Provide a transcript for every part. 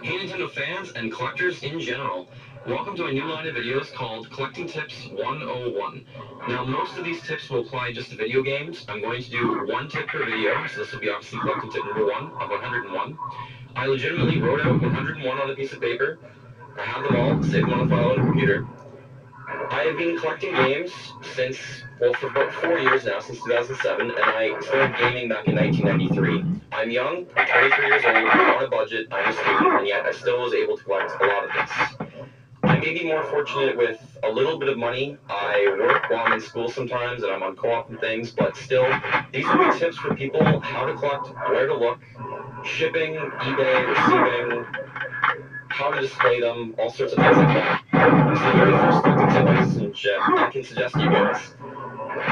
Hey Nintendo fans and collectors in general, welcome to a new line of videos called Collecting Tips 101. Now most of these tips will apply just to video games. I'm going to do one tip per video, so this will be obviously collecting tip number 1 of 101. I legitimately wrote out 101 on a piece of paper. I have them all, saved them on a file on a computer. I have been collecting games since, well, for about 4 years now, since 2007, and I started gaming back in 1993. I'm young, I'm 23 years old, I'm on a budget, I'm a student, and yet I still was able to collect a lot of this. I may be more fortunate with a little bit of money. I work while I'm in school sometimes, and I'm on co-op and things, but still, these will be tips for people, how to collect, where to look, shipping, eBay, receiving, how to display them, all sorts of things like that. So the very first collecting tip I can suggest to you guys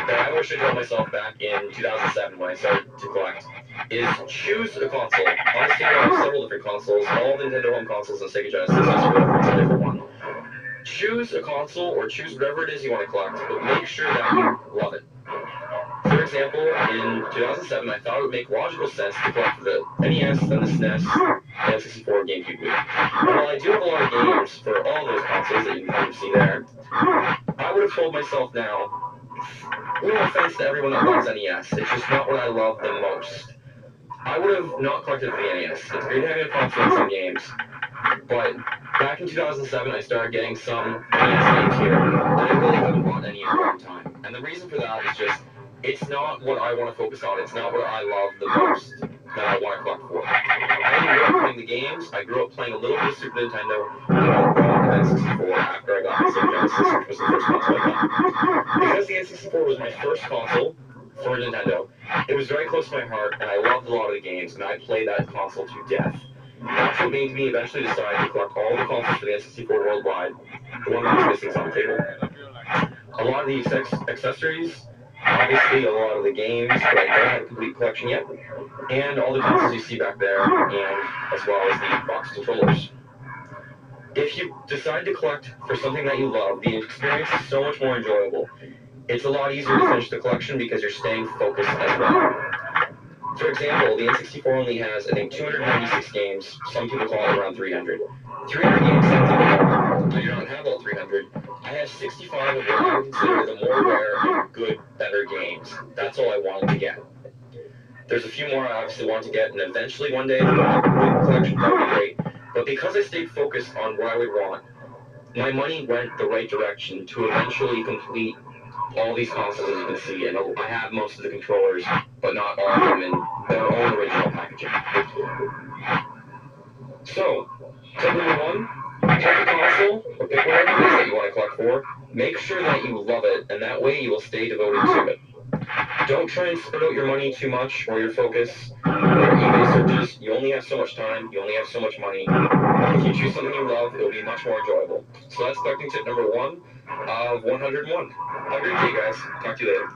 that I wish I told myself back in 2007 when I started to collect is choose a console. Honestly, I have several different consoles. All Nintendo home consoles and Sega Genesis are a different one. Choose a console or choose whatever it is you want to collect, but make sure that you love it. For example, in 2007, I thought it would make logical sense to collect the NES, then the SNES, and N64 GameCube Wii. And while I do have a lot of games for all those consoles that you can kind of see there, I would have told myself now, no offense to everyone that loves NES, it's just not what I love the most. I would have not collected for the NES. It's great having a console in some games, but back in 2007, I started getting some NES games here that I really haven't bought any in a long time. And the reason for that is just, it's not what I want to focus on. It's not what I love the most that I want to collect for. I grew up playing the games. I grew up playing a little bit of Super Nintendo, and I bought an N64 after I got my Sega Genesis, which was the first console I got. Because the N64 was my first console for Nintendo, it was very close to my heart, and I loved a lot of the games, and I played that console to death. That's what made me eventually decide to collect all the consoles for the N64 worldwide. The one that was missing is on the table. A lot of the accessories, obviously a lot of the games, but I don't have a complete collection yet. And all the consoles you see back there, and as well as the box controllers. If you decide to collect for something that you love, the experience is so much more enjoyable. It's a lot easier to finish the collection because you're staying focused as well. For example, the N64 only has, I think, 296 games. Some people call it around 300. 300 games sounds like a lot. I do not have all 300. I have 65 of what I would consider the more rare and good, better games. That's all I wanted to get. There's a few more I obviously want to get, and eventually one day, if I have a complete collection, that would be great. But because I stayed focused on what I would want, my money went the right direction to eventually complete all these consoles, as you can see, and I have most of the controllers, but not all of them in their own original packaging. So, tip number 1, pick a console, or pick whatever it is that you want to collect for. Make sure that you love it, and that way you will stay devoted to it. Don't try and spread out your money too much, or your focus, or eBay searches. You only have so much time, you only have so much money. If you choose something you love, it will be much more enjoyable. So that's collecting tip number 1 of 101. Have a great day, guys. Talk to you later.